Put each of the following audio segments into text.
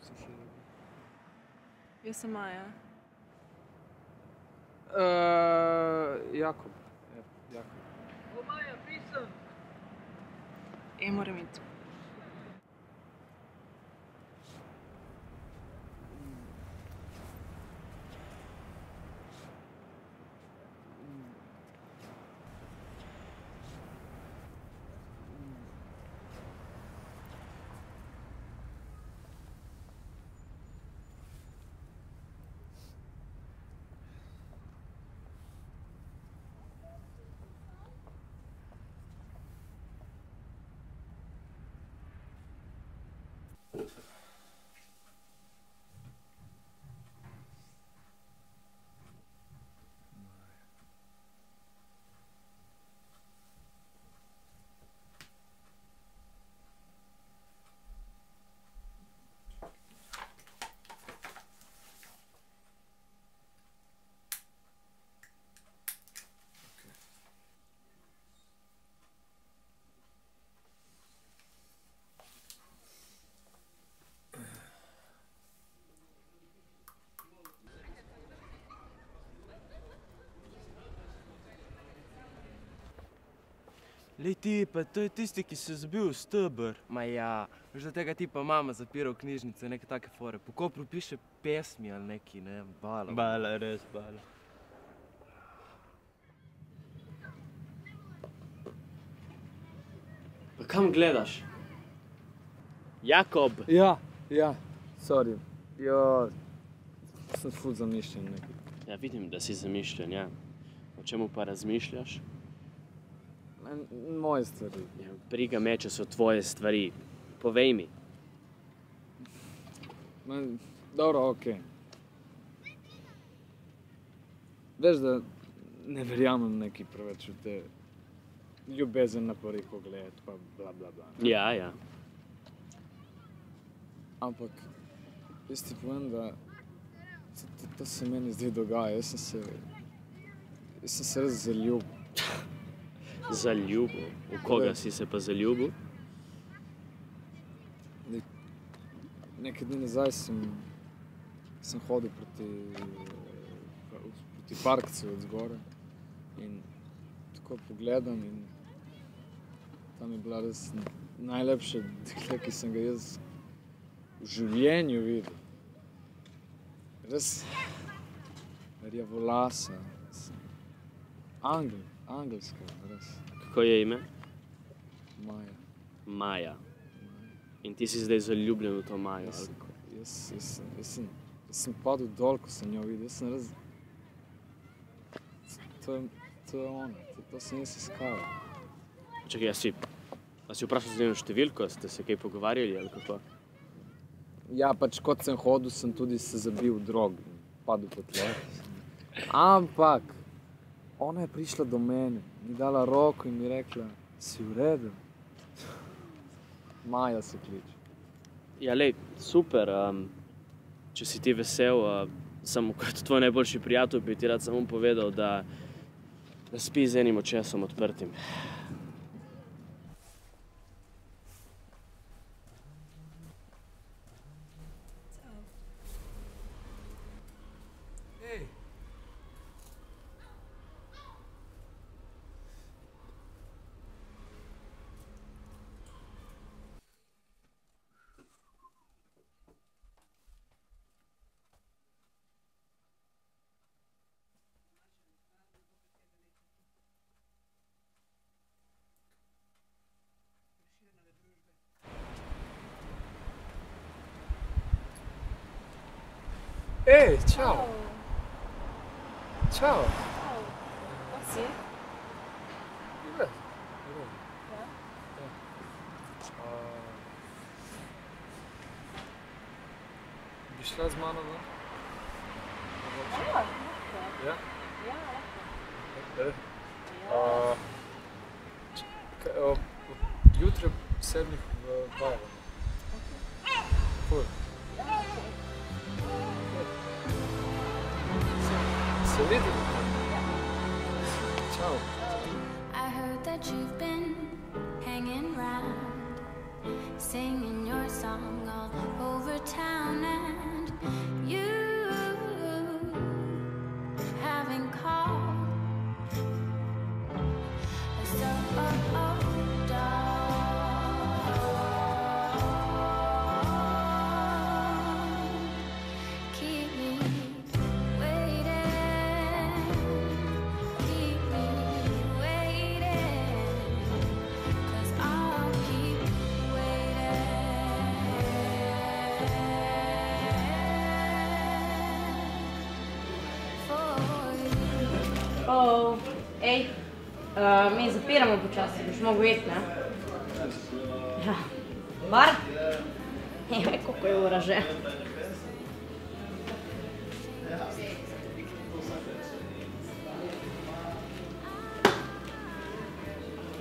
Kako si se zove? Jaz sem Maja. Jakob. Jakob. O, Maja, pisem! Moram iti. Lej ti, pa to je tisti, ki se je zbil v steber. Ma ja, veš, da tega tipa mama zapira v knjižnice, neke take fore. Po Kopru piše pesmi ali neki, ne, bala. Bala, res bala. Pa kam gledaš? Jakob! Ja, sorry. Ja, sem ful zamišljen nekaj. Ja, vidim, da si zamišljen, ja. O čemu pa razmišljaš? Moje stvari. Ja, briga me, če so tvoje stvari. Povej mi. Dobro, okej. Veš, da ne verjamem neki preveč v te ljubezen na prvi pogled, pa bla, bla, bla. Ja, ja. Ampak, jaz ti povem, da to se meni zdaj dogaja. Jaz sem se res zaljubil. Zaljubil? V koga si se pa zaljubil? Nekaj dni nazaj sem hodil proti parkcu od zgore in tako pogledam in tam je bila res najlepša dekle, ki sem ga jaz v življenju videl. Res rjavolasa, angelska, res. Kako je ime? Maja. Maja. In ti si zdaj zaljubljen v to Majo? Jaz sem padel dol, ko sem jo videl. Jaz sem res... To je ona. To sem jaz iskal. Čakaj, a si vprašal za njeno številko? Ste se kaj pogovarjali ali kako? Ja, pač kot sem hodil, sem tudi se zabil v drog. Padel po tle. Ampak, ona je prišla do mene, mi dala roko in mi rekla, si v redu? Maja se kliče. Ja, lej, super. Če si ti vesel, samo kot tvoj najboljši prijatelj bi ti rad samo povedal, da spi z enim očesom odprtim. Ej, čau! Čau! Kako si? Ja. Bi šla z mano ven? Ja? Ja? Ja, lahko. Jutri ob 7 v Bavanu. Ful. Se vidimo. Čau. I heard that you've been hanging round, saying singing your song all over town, and you haven't called. So, keep me waiting, keep me waiting, 'cause I'll keep waiting for you. Ej, mi zapiramo počasi, boš mogel iti, ne? Ja. Bar? Joj, koliko je ura že.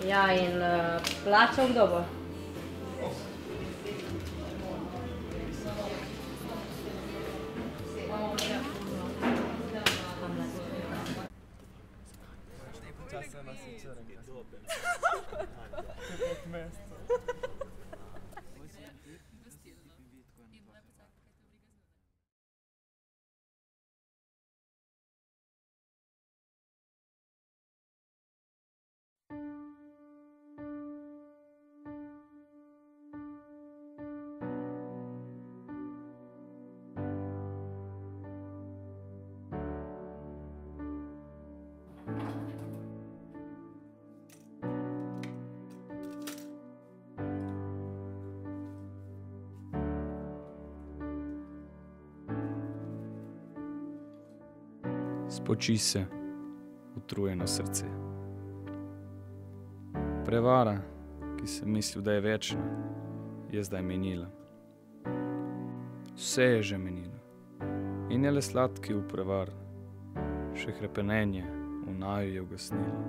Ja, in plačal kdo bo? Spoči se, utrujeno srce. Prevara, ki sem mislil, da je večna, je zdaj menila. Vse je že menilo. In je le sladki v prevar, še hrepenenje v naju je ugasnilo.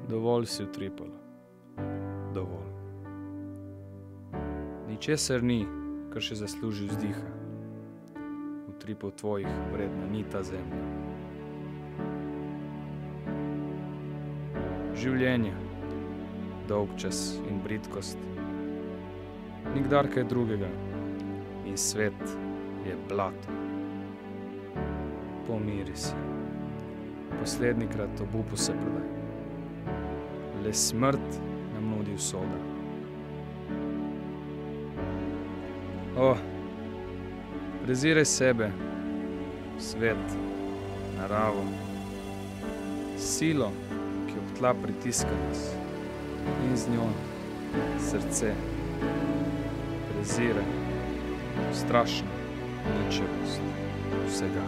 Dovolj si utripala, dovolj. Ničesar ni, kar še zasluži vzdiha. Utripov tvojih vredna ni ta zemlja. Življenje, dolgčas in bridkost, nikdar kaj drugega in svet je blato. Pomiri se, poslednjikrat obupu se predaj. Le smrt nam nudi usoda. Preziraj sebe, svet, naravo, silo, ki ob tla pritiska nas, in z njo srce. Preziraj strašno ničevost vsega.